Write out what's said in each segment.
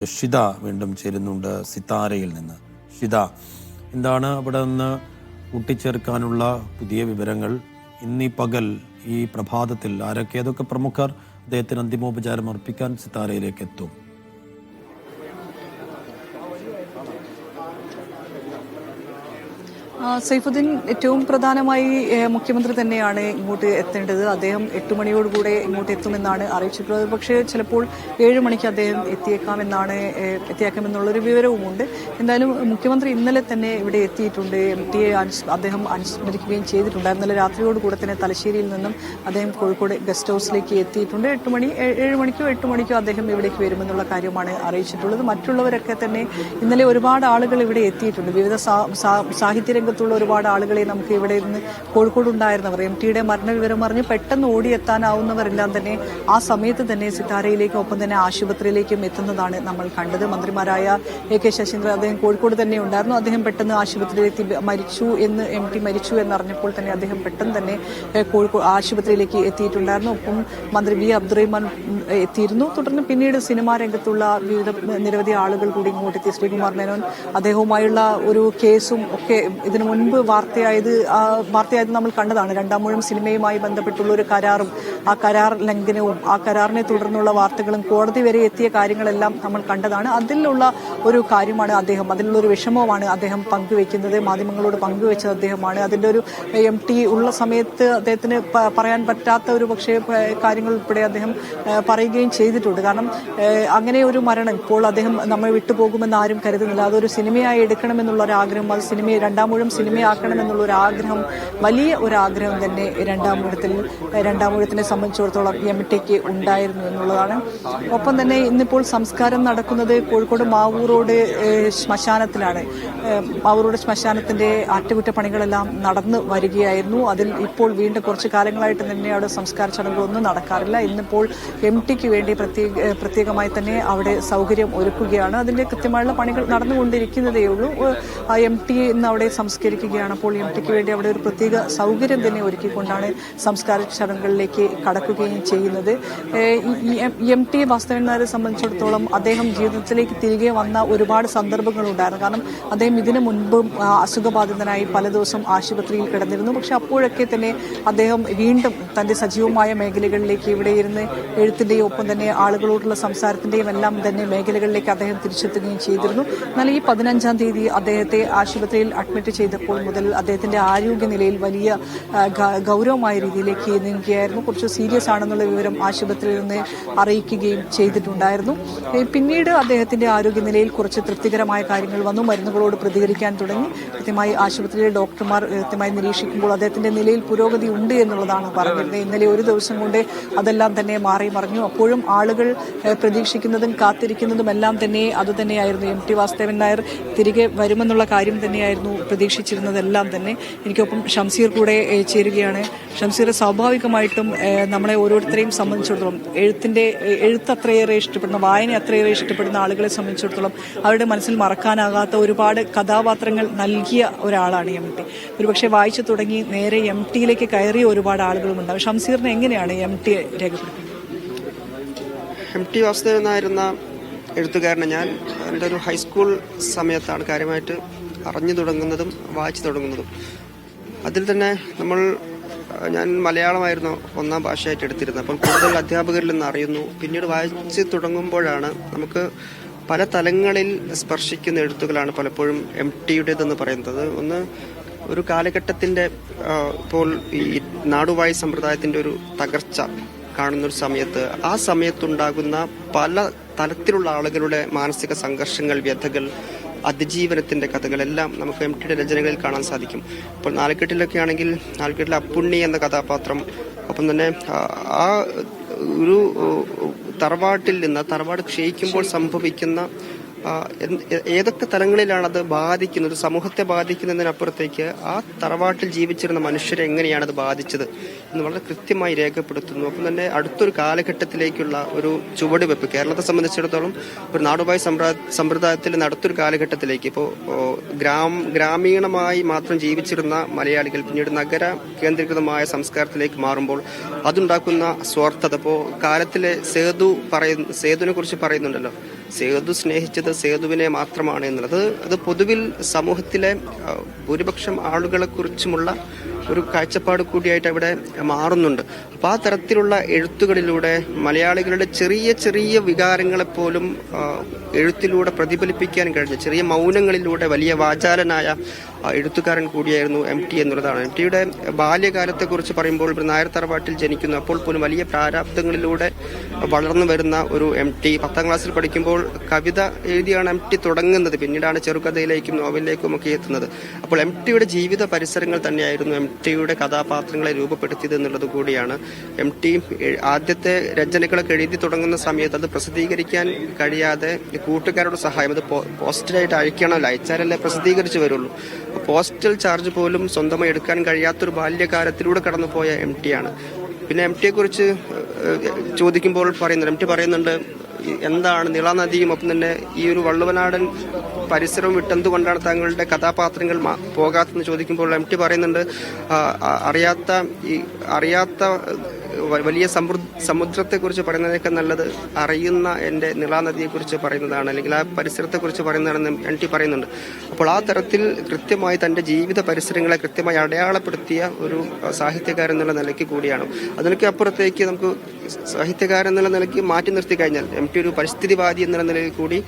ഷിത വീണ്ടും ചേരുന്നുണ്ട് സിത്താരയിൽ നിന്ന്. ഷിത, എന്താണ് അവിടെ നിന്ന് കൂട്ടിച്ചേർക്കാനുള്ള പുതിയ വിവരങ്ങൾ? ഇന്നീ പകൽ ഈ പ്രഭാതത്തിൽ ഏതൊക്കെ പ്രമുഖർ അദ്ദേഹത്തിന് അന്തിമോപചാരം അർപ്പിക്കാൻ സിത്താരയിലേക്ക് എത്തും? സൈഫുദ്ദീൻ, ഏറ്റവും പ്രധാനമായി മുഖ്യമന്ത്രി തന്നെയാണ് ഇങ്ങോട്ട് എത്തേണ്ടത്. അദ്ദേഹം 8 മണിയോടുകൂടെ ഇങ്ങോട്ട് എത്തുമെന്നാണ് അറിയിച്ചിട്ടുള്ളത്. പക്ഷേ ചിലപ്പോൾ 7 മണിക്ക് അദ്ദേഹം എത്തിയേക്കാമെന്നുള്ളൊരു വിവരവുമുണ്ട്. എന്തായാലും മുഖ്യമന്ത്രി ഇന്നലെ തന്നെ ഇവിടെ എത്തിയിട്ടുണ്ട്. MTയെ അദ്ദേഹം അനുസ്മരിക്കുകയും ചെയ്തിട്ടുണ്ട്. ഇന്നലെ രാത്രിയോടുകൂടെ തന്നെ തലശ്ശേരിയിൽ നിന്നും അദ്ദേഹം കോഴിക്കോട് ഗസ്റ്റ് ഹൗസിലേക്ക് എത്തിയിട്ടുണ്ട്. 7 മണിക്കോ 8 മണിക്കോ അദ്ദേഹം ഇവിടേക്ക് വരുമെന്നുള്ള കാര്യമാണ് അറിയിച്ചിട്ടുള്ളത്. മറ്റുള്ളവരൊക്കെ തന്നെ ഇന്നലെ ഒരുപാട് ആളുകൾ ഇവിടെ എത്തിയിട്ടുണ്ട്. വിവിധ സാഹിത്യ രംഗത്തുള്ള ഒരുപാട് ആളുകളെ നമുക്ക് ഇവിടെ നിന്ന് കോഴിക്കോട് ഉണ്ടായിരുന്നവർ, MTയുടെ മരണവിവരം അറിഞ്ഞ് പെട്ടെന്ന് ഓടിയെത്താനാവുന്നവരെല്ലാം തന്നെ ആ സമയത്ത് തന്നെ സിത്താരയിലേക്കും ഒപ്പം തന്നെ ആശുപത്രിയിലേക്കും എത്തുന്നതാണ് നമ്മൾ കണ്ടത്. മന്ത്രിമാരായ AK ശശീന്ദ്രൻ അദ്ദേഹം കോഴിക്കോട് തന്നെ ഉണ്ടായിരുന്നു. അദ്ദേഹം പെട്ടെന്ന് ആശുപത്രിയിലെത്തി MT മരിച്ചു എന്നറിഞ്ഞപ്പോൾ തന്നെ അദ്ദേഹം പെട്ടെന്ന് തന്നെ കോഴിക്കോട് ആശുപത്രിയിലേക്ക് എത്തിയിട്ടുണ്ടായിരുന്നു. ഒപ്പം മന്ത്രി V അബ്ദുറഹ്മാൻ എത്തിയിരുന്നു. തുടർന്ന് പിന്നീട് സിനിമാ രംഗത്തുള്ള നിരവധി ആളുകൾ കൂടി ഇങ്ങോട്ടെത്തി. ശ്രീകുമാർ മേനോൻ, അദ്ദേഹവുമായുള്ള ഒരു കേസും ഒക്കെ ഇതിനു മുൻപ് വാർത്തയായത് നമ്മൾ കണ്ടതാണ്. 2-ാം ഊഴം സിനിമയുമായി ബന്ധപ്പെട്ടുള്ള ഒരു കരാറും ആ കരാർ ലംഘനവും ആ കരാറിനെ തുടർന്നുള്ള വാർത്തകളും കോടതി വരെ എത്തിയ കാര്യങ്ങളെല്ലാം നമ്മൾ കണ്ടതാണ്. അതിലുള്ള ഒരു കാര്യമാണ് അതിലുള്ള ഒരു വിഷമമാണ് അദ്ദേഹം പങ്കുവെക്കുന്നത്. മാധ്യമങ്ങളോട് പങ്കുവെച്ചത് അദ്ദേഹമാണ്. അതിന്റെ ഒരു MT ഉള്ള സമയത്ത് അദ്ദേഹത്തിന് പറയാൻ പറ്റാത്ത ഒരു പക്ഷേ കാര്യങ്ങൾ ഉൾപ്പെടെ അദ്ദേഹം പറയുകയും ചെയ്തിട്ടുണ്ട്. കാരണം അങ്ങനെ ഒരു മരണം ഇപ്പോൾ അദ്ദേഹം നമ്മെ വിട്ടുപോകുമെന്ന് ആരും കരുതുന്നില്ല. അതൊരു സിനിമയായി എടുക്കണമെന്നുള്ള ഒരു ആഗ്രഹം, അത് 2-ാം ഊഴം സിനിമയാക്കണമെന്നുള്ള ഒരു ആഗ്രഹം, വലിയ ഒരു ആഗ്രഹം തന്നെ 2-ാം ഊഴത്തിനെ സംബന്ധിച്ചിടത്തോളം MTക്ക് ഉണ്ടായിരുന്നു എന്നുള്ളതാണ്. ഒപ്പം തന്നെ ഇന്നിപ്പോൾ സംസ്കാരം നടക്കുന്നത് കോഴിക്കോട് മാവൂർ ശ്മശാനത്തിലാണ്. മാവൂർ ശ്മശാനത്തിന്റെ അറ്റകുറ്റപ്പണികളെല്ലാം നടന്നു വരികയായിരുന്നു. അതിൽ ഇപ്പോൾ വീണ്ടും കുറച്ചു കാലങ്ങളായിട്ട് തന്നെ അവിടെ സംസ്കാര ചടങ്ങുകളൊന്നും നടക്കാറില്ല. ഇന്നിപ്പോൾ MTക്ക് വേണ്ടി പ്രത്യേകമായി തന്നെ അവിടെ സൗകര്യം ഒരുക്കുകയാണ്. അതിന്റെ കൃത്യമായുള്ള പണികൾ നടന്നുകൊണ്ടിരിക്കുന്നതേ ഉള്ളൂ. MT ഇന്ന് അവിടെ സംസ്കരിക്കുകയാണ്. അപ്പോൾ MTക്ക് വേണ്ടി അവിടെ ഒരു പ്രത്യേക സൗകര്യം തന്നെ ഒരുക്കിക്കൊണ്ടാണ് സംസ്കാര ചടങ്ങുകളിലേക്ക് കടക്കുകയും ചെയ്യുന്നത്. MT വാസുദേവൻ നായരെ സംബന്ധിച്ചിടത്തോളം അദ്ദേഹം ജീവിതത്തിലേക്ക് തിരികെ വന്ന ഒരുപാട് സന്ദർഭങ്ങളുണ്ടായിരുന്നു. കാരണം അദ്ദേഹം ഇതിനു മുൻപും അസുഖബാധിതനായി പല ദിവസം ആശുപത്രിയിൽ കിടന്നിരുന്നു. പക്ഷെ അപ്പോഴൊക്കെ തന്നെ അദ്ദേഹം വീണ്ടും തന്റെ സജീവമായ മേഖലകളിലേക്ക് ഇവിടെ ഇരുന്ന് എഴുത്തിന്റെയും ഒപ്പം തന്നെ ആളുകളോടുള്ള സംസാരത്തിന്റെയും എല്ലാം തന്നെ മേഖലകളിലേക്ക് അദ്ദേഹം തിരിച്ചെത്തുകയും ചെയ്തിരുന്നു. എന്നാൽ ഈ 15-ാം തീയതി അദ്ദേഹത്തെ ആശുപത്രിയിൽ അഡ്മിറ്റ് ചെയ്തപ്പോൾ മുതൽ അദ്ദേഹത്തിന്റെ ആരോഗ്യനിലയിൽ വലിയ ഗൗരവമായ രീതിയിലേക്ക് നീങ്ങുകയായിരുന്നു. കുറച്ച് സീരിയസ് ആണെന്നുള്ള വിവരം ആശുപത്രിയിൽ നിന്ന് അറിയിക്കുകയും ചെയ്തിട്ടുണ്ടായിരുന്നു. പിന്നീട് അദ്ദേഹത്തിന്റെ ആരോഗ്യനിലയിൽ കുറച്ച് തൃപ്തികരമായ കാര്യങ്ങൾ വന്നു. മരുന്നുകളോട് പ്രതികരിക്കാൻ തുടങ്ങി. കൃത്യമായി ആശുപത്രിയിലെ ഡോക്ടർമാർ കൃത്യമായി നിരീക്ഷിക്കുമ്പോൾ അദ്ദേഹത്തിന്റെ നിലയിൽ പുരോഗതി ഉണ്ട് എന്നുള്ളതാണ് പറഞ്ഞിരുന്നത്. ഇന്നലെ ഒരു ദിവസം കൊണ്ട് അതെല്ലാം തന്നെ മാറി മറിഞ്ഞു. അപ്പോഴും ആളുകൾ പ്രതീക്ഷിക്കുന്നതും കാത്തിരിക്കുന്നതും എല്ലാം തന്നെ അതുതന്നെയായിരുന്നു. MT വാസുദേവൻ നായർ തിരികെ വരുമെന്നുള്ള കാര്യം തന്നെയായിരുന്നു പ്രതീക്ഷിച്ചിരുന്നതെല്ലാം തന്നെ. എനിക്കൊപ്പം ഷംസീർ കൂടെ ചേരുകയാണ്. ഷംസീർ, സ്വാഭാവികമായിട്ടും നമ്മളെ ഓരോരുത്തരെയും സംബന്ധിച്ചിടത്തോളം എഴുത്ത് അത്രയേറെ ഇഷ്ടപ്പെടുന്ന, വായന അത്രയേറെ ഇഷ്ടപ്പെടുന്ന ആളുകളെ സംബന്ധിച്ചിടത്തോളം അവരുടെ മനസ്സിൽ മറക്കാനാകാത്ത ഒരുപാട് കഥാപാത്രങ്ങൾ നൽകിയ ഒരാളാണ് MT. ഒരുപക്ഷെ വായിച്ചു തുടങ്ങി നേരെ MTയിലേക്ക് കയറിയ ഒരുപാട് ആളുകളുമുണ്ടാവും. ഷംസീറിനെ എങ്ങനെയാണ് MT രേഖപ്പെടുത്തുന്നത്? MT വാസുദേവൻ നായരെന്ന എഴുത്തുകാരനെ ഞാൻ എൻ്റെ ഒരു ഹൈസ്കൂൾ സമയത്താണ് കാര്യമായിട്ട് അറിഞ്ഞു തുടങ്ങുന്നതും വായിച്ചു തുടങ്ങുന്നതും. അതിൽ തന്നെ ഞാൻ മലയാളമായിരുന്നു 1-ാം ഭാഷയായിട്ട് എടുത്തിരുന്നത്. അപ്പോൾ കൂടുതൽ അധ്യാപകരിൽ നിന്ന് അറിയുന്നു. പിന്നീട് വായിച്ച് തുടങ്ങുമ്പോഴാണ് നമുക്ക് പല തലങ്ങളിൽ സ്പർശിക്കുന്ന എഴുത്തുകളാണ് പലപ്പോഴും MTയുടേതെന്ന് പറയുന്നത്. ഒരു കാലഘട്ടത്തിന്റെ ഇപ്പോൾ ഈ നാടുവാഴി സമ്പ്രദായത്തിന്റെ ഒരു തകർച്ച കാണുന്നൊരു സമയത്ത് ആ സമയത്തുണ്ടാകുന്ന പല തലത്തിലുള്ള ആളുകളുടെ മാനസിക സംഘർഷങ്ങൾ, വ്യഥകൾ, അതിജീവനത്തിന്റെ കഥകളെല്ലാം നമുക്ക് MTയുടെ രചനകളിൽ കാണാൻ സാധിക്കും. ഇപ്പോൾ നാലുകെട്ടിലൊക്കെ ആണെങ്കിൽ നാലുകെട്ടിലെ അപ്പുണ്ണി എന്ന കഥാപാത്രം, ഒപ്പം തന്നെ ആ ഒരു തറവാട് ക്ഷയിക്കുമ്പോൾ സംഭവിക്കുന്ന ഏതൊക്കെ തലങ്ങളിലാണ് അത് ബാധിക്കുന്നത്, സമൂഹത്തെ ബാധിക്കുന്നതിനപ്പുറത്തേക്ക് ആ തറവാട്ടിൽ ജീവിച്ചിരുന്ന മനുഷ്യരെ എങ്ങനെയാണ് അത് ബാധിച്ചത് എന്ന് വളരെ കൃത്യമായി രേഖപ്പെടുത്തുന്നു. അപ്പം തന്നെ അടുത്തൊരു കാലഘട്ടത്തിലേക്കുള്ള ഒരു ചുവടുവെപ്പ് കേരളത്തെ സംബന്ധിച്ചിടത്തോളം ഒരു നാടുവാഴി സമ്പ്രദായത്തിൽ അടുത്തൊരു കാലഘട്ടത്തിലേക്ക് ഇപ്പോൾ ഗ്രാമീണമായി മാത്രം ജീവിച്ചിരുന്ന മലയാളികൾ പിന്നീട് നഗര കേന്ദ്രീകൃതമായ സംസ്കാരത്തിലേക്ക് മാറുമ്പോൾ അതുണ്ടാക്കുന്ന സ്വാർത്ഥത. ഇപ്പോൾ കാലത്തിലെ സേതുവിനെ കുറിച്ച് പറയുന്നുണ്ടല്ലോ, സേതു സ്നേഹിച്ചത് സേതുവിനെ മാത്രമാണ് എന്നുള്ളത് അത് പൊതുവിൽ സമൂഹത്തിലെ ഭൂരിപക്ഷം ആളുകളെ കുറിച്ചുമുള്ള ഒരു കാഴ്ചപ്പാട് കൂടിയായിട്ട് അവിടെ മാറുന്നുണ്ട്. അപ്പൊ ആ തരത്തിലുള്ള എഴുത്തുകളിലൂടെ മലയാളികളുടെ ചെറിയ ചെറിയ വികാരങ്ങളെപ്പോലും എഴുത്തിലൂടെ പ്രതിഫലിപ്പിക്കാൻ കഴിഞ്ഞ ചെറിയ മൗനങ്ങളിലൂടെ വലിയ വാചാലനായ എഴുത്തുകാരൻ കൂടിയായിരുന്നു MT എന്നുള്ളതാണ്. MTയുടെ ബാല്യകാലത്തെക്കുറിച്ച് പറയുമ്പോൾ നായർ തറവാട്ടിൽ ജനിക്കുന്നു. അപ്പോൾ പോലും വലിയ പ്രാരാബ്ദങ്ങളിലൂടെ വളർന്നു വരുന്ന ഒരു MT 10ാം ക്ലാസ്സിൽ പഠിക്കുമ്പോൾ കവിത എഴുതിയാണ് MT തുടങ്ങുന്നത്. പിന്നീടാണ് ചെറുകഥയിലേക്കും നോവലിലേക്കും ഒക്കെ എത്തുന്നത്. അപ്പോൾ MTയുടെ ജീവിത പരിസരങ്ങൾ തന്നെയായിരുന്നു MTയുടെ കഥാപാത്രങ്ങളെ രൂപപ്പെടുത്തിയത് എന്നുള്ളത് കൂടിയാണ്. MT ആദ്യത്തെ രചനകളൊക്കെ എഴുതി തുടങ്ങുന്ന സമയത്ത് അത് പ്രസിദ്ധീകരിക്കാൻ കഴിയാതെ കൂട്ടുകാരുടെ സഹായം, അത് പോസ്റ്റലായിട്ട് അയക്കണമല്ലോ, അയച്ചാലല്ലേ പ്രസിദ്ധീകരിച്ച് വരുള്ളൂ. പോസ്റ്റൽ ചാർജ് പോലും സ്വന്തമായി എടുക്കാൻ കഴിയാത്തൊരു ബാല്യകാലത്തിലൂടെ കടന്നുപോയ MT ആണ്. പിന്നെ MTയെ കുറിച്ച് ചോദിക്കുമ്പോൾ MT പറയുന്നുണ്ട് എന്താണ് നിളാനദിയും ഒപ്പം തന്നെ ഈ ഒരു വള്ളുവനാടൻ പരിസരവും വിട്ടെന്തുകൊണ്ടാണ് താങ്കളുടെ കഥാപാത്രങ്ങൾ പോകാത്തെന്ന് ചോദിക്കുമ്പോൾ MT പറയുന്നുണ്ട് അറിയാത്ത വലിയ സമുദ്രത്തെക്കുറിച്ച് പറയുന്നതിനേക്കാൾ നല്ലത് അറിയുന്ന എൻ്റെ നിളാനദിയെക്കുറിച്ച് പറയുന്നതാണ്, അല്ലെങ്കിൽ ആ പരിസരത്തെക്കുറിച്ച് പറയുന്നതാണെന്ന് MT പറയുന്നുണ്ട്. അപ്പോൾ ആ തരത്തിൽ കൃത്യമായി തൻ്റെ ജീവിത പരിസരങ്ങളെ കൃത്യമായി അടയാളപ്പെടുത്തിയ ഒരു സാഹിത്യകാരൻ എന്നുള്ള നിലയ്ക്ക് കൂടിയാണ്. അതിനൊക്കെ അപ്പുറത്തേക്ക് നമുക്ക് സാഹിത്യകാരൻ എന്നുള്ള നിലയ്ക്ക് മാറ്റി നിർത്തി കഴിഞ്ഞാൽ MT ഒരു പരിസ്ഥിതിവാദി എന്നുള്ള നിലയിൽ കൂടി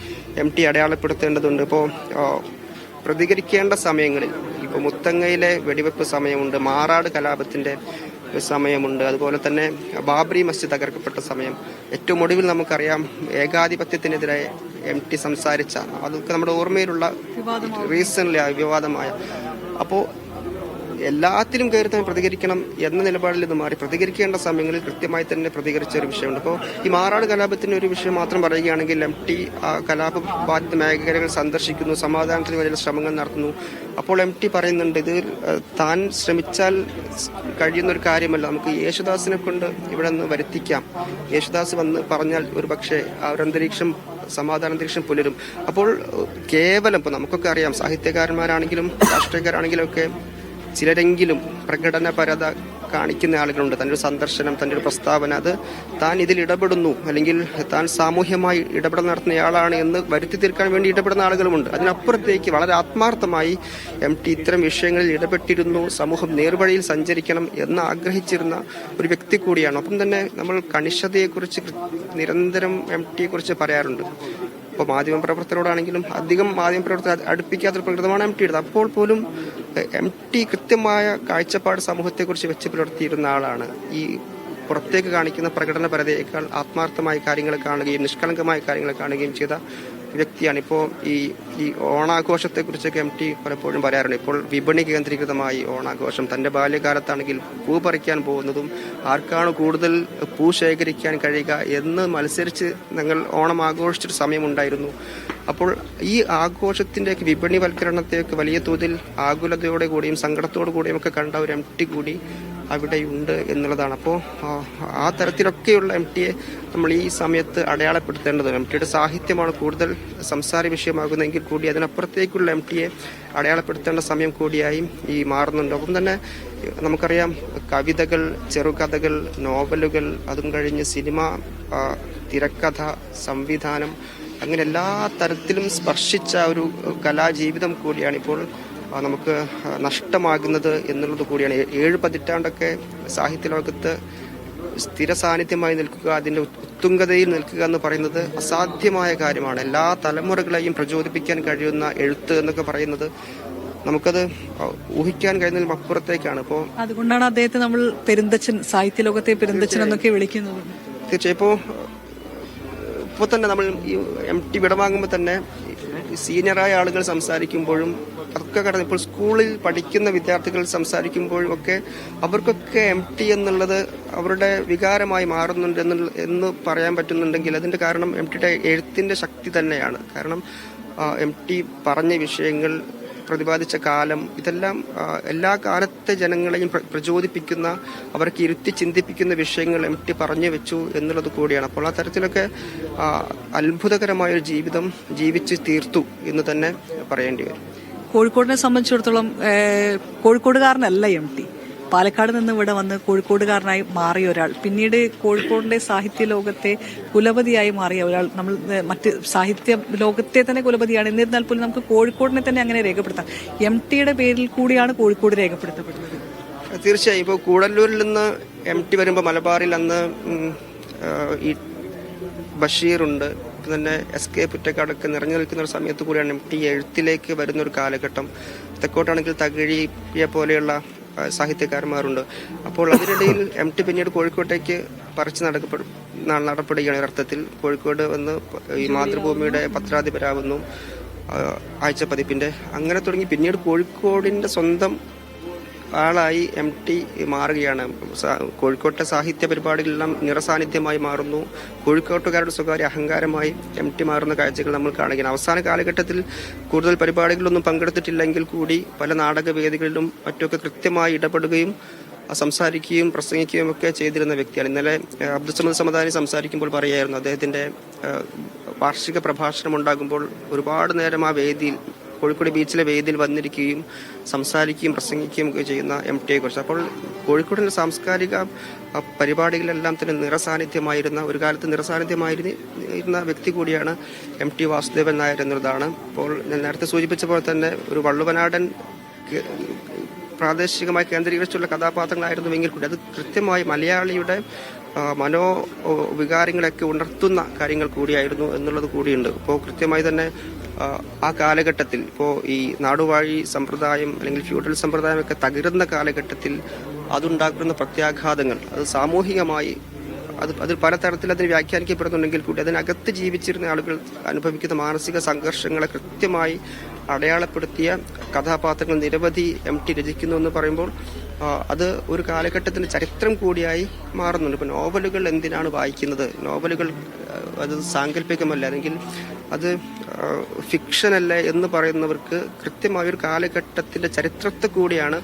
MT അടയാളപ്പെടുത്തേണ്ടതുണ്ട്. ഇപ്പോൾ പ്രതികരിക്കേണ്ട സമയങ്ങളിൽ ഇപ്പോൾ മുത്തങ്ങയിലെ വെടിവെപ്പ് സമയമുണ്ട്, മാറാട് കലാപത്തിൻ്റെ സമയമുണ്ട്, അതുപോലെ തന്നെ ബാബറി മസ്ജിദ് തകർക്കപ്പെട്ട സമയം, ഏറ്റവും ഒടുവിൽ നമുക്കറിയാം ഏകാധിപത്യത്തിനെതിരെ MT സംസാരിച്ച അതൊക്കെ നമ്മുടെ ഓർമ്മയിലുള്ള റീസൺലി വിവാദമായ. അപ്പോൾ എല്ലാത്തിലും കയറി തന്നെ പ്രതികരിക്കണം എന്ന നിലപാടിൽ നിന്ന് മാറി പ്രതികരിക്കേണ്ട സമയങ്ങളിൽ കൃത്യമായി തന്നെ പ്രതികരിച്ച ഒരു വിഷയമുണ്ട്. അപ്പോൾ ഈ മാറാട് കലാപത്തിന്റെ ഒരു വിഷയം മാത്രം പറയുകയാണെങ്കിൽ MT ആ കലാപ ബാധിത മേഖലകൾ സന്ദർശിക്കുന്നു, സമാധാനത്തിന് വേണ്ടിയുള്ള ശ്രമങ്ങൾ നടത്തുന്നു. അപ്പോൾ MT പറയുന്നുണ്ട് ഇത് താൻ ശ്രമിച്ചാൽ കഴിയുന്ന ഒരു കാര്യമല്ല, നമുക്ക് യേശുദാസിനെ കൊണ്ട് ഇവിടെ നിന്ന് വരുത്തിക്കാം, യേശുദാസ് വന്ന് പറഞ്ഞാൽ ഒരു പക്ഷേ ആ ഒരു അന്തരീക്ഷം സമാധാനാന്തരീക്ഷം പുലരും. അപ്പോൾ കേവലം ഇപ്പോൾ നമുക്കൊക്കെ അറിയാം സാഹിത്യകാരന്മാരാണെങ്കിലും രാഷ്ട്രീയക്കാരാണെങ്കിലും ഒക്കെ ചിലരെങ്കിലും പ്രകടനപരത കാണിക്കുന്ന ആളുകളുണ്ട്. തൻ്റെ ഒരു സന്ദർശനം, തൻ്റെ ഒരു പ്രസ്താവന, അത് താൻ ഇതിൽ ഇടപെടുന്നു അല്ലെങ്കിൽ താൻ സാമൂഹ്യമായി ഇടപെടൽ നടത്തുന്നയാളാണ് എന്ന് വരുത്തി തീർക്കാൻ വേണ്ടി ഇടപെടുന്ന ആളുകളുമുണ്ട്. അതിനപ്പുറത്തേക്ക് വളരെ ആത്മാർത്ഥമായി MT ഇത്തരം വിഷയങ്ങളിൽ ഇടപെട്ടിരുന്നു, സമൂഹം നേർവഴിയിൽ സഞ്ചരിക്കണം എന്ന് ആഗ്രഹിച്ചിരുന്ന ഒരു വ്യക്തി കൂടിയാണ്. ഒപ്പം തന്നെ നമ്മൾ കണിശതയെക്കുറിച്ച് നിരന്തരം MTയെക്കുറിച്ച് പറയാറുണ്ട്. ഇപ്പോൾ മാധ്യമപ്രവർത്തകരോടാണെങ്കിലും അധികം മാധ്യമപ്രവർത്തകർ അടുപ്പിക്കാത്തൊരു പ്രകൃതമാണ് MTയുടെ. അപ്പോൾ പോലും MT കൃത്യമായ കാഴ്ചപ്പാട് സമൂഹത്തെക്കുറിച്ച് വെച്ച് പുലർത്തിയിരുന്ന ആളാണ്. ഈ പുറത്തേക്ക് കാണിക്കുന്ന പ്രകടനപരതയേക്കാൾ ആത്മാർത്ഥമായ കാര്യങ്ങൾ കാണുകയും നിഷ്കളങ്കമായ കാര്യങ്ങൾ കാണുകയും ചെയ്ത വ്യക്തിയാണ്. ഇപ്പോൾ ഈ ഓണാഘോഷത്തെക്കുറിച്ചൊക്കെ MT പലപ്പോഴും പറയാറുണ്ട്. ഇപ്പോൾ വിപണി കേന്ദ്രീകൃതമായി ഓണാഘോഷം, തൻ്റെ ബാല്യകാലത്താണെങ്കിൽ പൂ പറിക്കാൻ പോകുന്നതും ആർക്കാണ് കൂടുതൽ പൂ ശേഖരിക്കാൻ കഴിയുക എന്ന് മത്സരിച്ച് ഞങ്ങൾ ഓണം ആഘോഷിച്ചൊരു സമയമുണ്ടായിരുന്നു. അപ്പോൾ ഈ ആഘോഷത്തിൻ്റെയൊക്കെ വിപണിവൽക്കരണത്തെയൊക്കെ വലിയ തോതിൽ ആകുലതയോടെ കൂടിയും സങ്കടത്തോടു കൂടിയും ഒക്കെ കണ്ട ഒരു MT കൂടി അവിടെയുണ്ട് എന്നുള്ളതാണ്. അപ്പോൾ ആ തരത്തിലൊക്കെയുള്ള MTയെ നമ്മൾ ഈ സമയത്ത് അടയാളപ്പെടുത്തേണ്ടത്. MTയുടെ സാഹിത്യമാണ് കൂടുതൽ സംസാര വിഷയമാകുന്നതെങ്കിൽ കൂടി അതിനപ്പുറത്തേക്കുള്ള MTയെ അടയാളപ്പെടുത്തേണ്ട സമയം കൂടിയായി ഈ മാറുന്നുണ്ട്. ഒപ്പം തന്നെ നമുക്കറിയാം കവിതകൾ, ചെറുകഥകൾ, നോവലുകൾ, അതും കഴിഞ്ഞ് സിനിമ, തിരക്കഥ, സംവിധാനം, അങ്ങനെ എല്ലാ തരത്തിലും സ്പർശിച്ച ഒരു കലാജീവിതം കൂടിയാണ് ഇപ്പോൾ നമുക്ക് നഷ്ടമാകുന്നത് എന്നുള്ളത് കൂടിയാണ്. 7 പതിറ്റാണ്ടൊക്കെ സാഹിത്യ ലോകത്ത് സ്ഥിര സാന്നിധ്യമായി നിൽക്കുക, അതിൻ്റെ ഉത്തുംഗതയിൽ നിൽക്കുക എന്ന് പറയുന്നത് അസാധ്യമായ കാര്യമാണ്. എല്ലാ തലമുറകളെയും പ്രചോദിപ്പിക്കാൻ കഴിയുന്ന എഴുത്ത് എന്നൊക്കെ പറയുന്നത് നമുക്കത് ഊഹിക്കാൻ കഴിയുന്നതിലും അപ്പുറത്തേക്കാണ്. ഇപ്പോൾ അതുകൊണ്ടാണ് അദ്ദേഹത്തെ നമ്മൾ പെരുന്തച്ഛൻ, സാഹിത്യ ലോകത്തെ പെരുന്തച്ഛൻ എന്നൊക്കെ വിളിക്കുന്നത്. തീർച്ചയായും ഇപ്പോൾ തന്നെ നമ്മൾ ഈ MT വിടവാങ്ങുമ്പോൾ തന്നെ സീനിയറായ ആളുകൾ സംസാരിക്കുമ്പോഴും അതൊക്കെ കടന്ന് ഇപ്പോൾ സ്കൂളിൽ പഠിക്കുന്ന വിദ്യാർത്ഥികൾ സംസാരിക്കുമ്പോഴും ഒക്കെ അവർക്കൊക്കെ MT എന്നുള്ളത് അവരുടെ വികാരമായി മാറുന്നുണ്ട് എന്ന് പറയാൻ പറ്റുന്നുണ്ടെങ്കിൽ അതിന്റെ കാരണം MTയുടെ എഴുത്തിന്റെ ശക്തി തന്നെയാണ്. കാരണം MT പറഞ്ഞ വിഷയങ്ങൾ, പ്രതിപാദിച്ച കാലം, ഇതെല്ലാം എല്ലാ കാലത്തെ ജനങ്ങളെയും പ്രചോദിപ്പിക്കുന്ന, അവർക്ക് ഇരുത്തി ചിന്തിപ്പിക്കുന്ന വിഷയങ്ങൾ MT പറഞ്ഞു വെച്ചു എന്നുള്ളത് കൂടിയാണ്. അപ്പോൾ ആ തരത്തിലൊക്കെ അത്ഭുതകരമായൊരു ജീവിതം ജീവിച്ച് തീർത്തു എന്ന് തന്നെ പറയേണ്ടി വരും. കോഴിക്കോടിനെ സംബന്ധിച്ചിടത്തോളം കോഴിക്കോടുകാരനല്ല MT, പാലക്കാട് നിന്ന് ഇവിടെ വന്ന് കോഴിക്കോടുകാരനായി മാറിയ ഒരാൾ, പിന്നീട് കോഴിക്കോടിന്റെ സാഹിത്യ ലോകത്തെ കുലപതിയായി മാറിയ ഒരാൾ, നമ്മൾ മറ്റ് സാഹിത്യ ലോകത്തെ തന്നെ കുലപതിയാണ്. എന്നിരുന്നാൽ പോലും നമുക്ക് കോഴിക്കോടിനെ തന്നെ അങ്ങനെ രേഖപ്പെടുത്താം. MTയുടെ പേരിൽ കൂടിയാണ് കോഴിക്കോട് രേഖപ്പെടുത്തപ്പെടുന്നത്. തീർച്ചയായും ഇപ്പോൾ കൂടല്ലൂരിൽ നിന്ന് MT വരുമ്പോൾ മലബാറിൽ അന്ന് ഈ ബഷീറുണ്ട്, തന്നെ SK പുറ്റക്കാടൊക്കെ നിറഞ്ഞു നിൽക്കുന്ന ഒരു സമയത്ത് കൂടിയാണ് MT എഴുത്തിലേക്ക് വരുന്ന ഒരു കാലഘട്ടം. തെക്കോട്ടാണെങ്കിൽ തകഴിയെ പോലെയുള്ള സാഹിത്യകാരന്മാരുണ്ട്. അപ്പോൾ അതിനിടയിൽ MT പിന്നീട് കോഴിക്കോട്ടേക്ക് പറിച്ച് നടപ്പെടുകയാണ്. ഒരർത്ഥത്തിൽ കോഴിക്കോട് വന്ന് ഈ മാതൃഭൂമിയുടെ പത്രാധിപരാകുന്നു, ആഴ്ച പതിപ്പിന്റെ, അങ്ങനെ തുടങ്ങി പിന്നീട് കോഴിക്കോടിന്റെ സ്വന്തം ആളായി MT മാറുകയാണ്. കോഴിക്കോട്ടെ സാഹിത്യ പരിപാടികളെല്ലാം നിറസാന്നിധ്യമായി മാറുന്നു. കോഴിക്കോട്ടുകാരുടെ സ്വകാര്യ അഹങ്കാരമായി MT മാറുന്ന കാഴ്ചകൾ നമ്മൾ കാണുകയാണ്. അവസാന കാലഘട്ടത്തിൽ കൂടുതൽ പരിപാടികളിലൊന്നും പങ്കെടുത്തിട്ടില്ലെങ്കിൽ കൂടി പല നാടകവേദികളിലും മറ്റൊക്കെ കൃത്യമായി ഇടപെടുകയും സംസാരിക്കുകയും പ്രസംഗിക്കുകയും ഒക്കെ ചെയ്തിരുന്ന വ്യക്തിയാണ്. ഇന്നലെ അബ്ദുൽ സമദാനി സംസാരിക്കുമ്പോൾ പറയായിരുന്നു, അദ്ദേഹത്തിന്റെ വാർഷിക പ്രഭാഷണം ഉണ്ടാകുമ്പോൾ ഒരുപാട് നേരം ആ വേദിയിൽ, കോഴിക്കോട് ബീച്ചിലെ വേദിയിൽ വന്നിരിക്കുകയും സംസാരിക്കുകയും പ്രസംഗിക്കുകയും ഒക്കെ ചെയ്യുന്ന MTയെ കുറിച്ച്. അപ്പോൾ കോഴിക്കോടിന്റെ സാംസ്കാരിക പരിപാടികളെല്ലാം തന്നെ നിറസാന്നിധ്യമായിരുന്ന, ഒരു കാലത്ത് നിറസാന്നിധ്യമായിരുന്ന വ്യക്തി കൂടിയാണ് MT വാസുദേവൻ നായർ എന്നതാണ്. അപ്പോൾ ഞാൻ നേരത്തെ സൂചിപ്പിച്ച പോലെ തന്നെ ഒരു വള്ളുവനാടൻ പ്രാദേശികമായി കേന്ദ്രീകരിച്ചുള്ള കഥാപാത്രങ്ങളായിരുന്നുവെങ്കിൽ കൂടി അത് കൃത്യമായി മലയാളിയുടെ മനോവികാരങ്ങളൊക്കെ ഉണർത്തുന്ന കാര്യങ്ങൾ കൂടിയായിരുന്നു എന്നുള്ളത് കൂടിയുണ്ട്. ഇപ്പോൾ കൃത്യമായി തന്നെ ആ കാലഘട്ടത്തിൽ, ഇപ്പോൾ ഈ നാടുവാഴി സമ്പ്രദായം അല്ലെങ്കിൽ ഫ്യൂഡൽ സമ്പ്രദായമൊക്കെ തകരുന്ന കാലഘട്ടത്തിൽ അതുണ്ടാക്കുന്ന പ്രത്യാഘാതങ്ങൾ, അത് സാമൂഹികമായി അതിൽ പലതരത്തിൽ അതിന് വ്യാഖ്യാനിക്കപ്പെടുന്നുണ്ടെങ്കിൽ കൂടി അതിനകത്ത് ജീവിച്ചിരുന്ന ആളുകൾ അനുഭവിക്കുന്ന മാനസിക സംഘർഷങ്ങളെ കൃത്യമായി അടയാളപ്പെടുത്തിയ കഥാപാത്രങ്ങൾ നിരവധി MT രചിക്കുന്നു എന്ന് പറയുമ്പോൾ അത് ഒരു കാലഘട്ടത്തിന്റെ ചരിത്രം കൂടിയായി മാറുന്നുണ്ട്. ഇപ്പൊ നോവലുകൾ എന്തിനാണ് വായിക്കുന്നത്? നോവലുകൾ അത് സാങ്കല്പികമല്ല, അല്ലെങ്കിൽ അത് ഫിക്ഷൻ അല്ലേ എന്ന് പറയുന്നവർക്ക് കൃത്യമായ ഒരു കാലഘട്ടത്തിന്റെ ചരിത്രത്തെ കൂടിയാണ്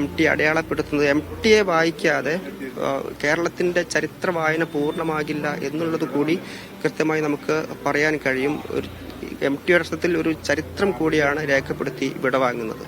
MT അടയാളപ്പെടുത്തുന്നത്. MTയെ വായിക്കാതെ കേരളത്തിന്റെ ചരിത്ര വായന പൂർണ്ണമാകില്ല എന്നുള്ളത് കൂടി കൃത്യമായി നമുക്ക് പറയാൻ കഴിയും. MT അർത്ഥത്തിൽ ഒരു ചരിത്രം കൂടിയാണ് രേഖപ്പെടുത്തി വിടവാങ്ങുന്നത്.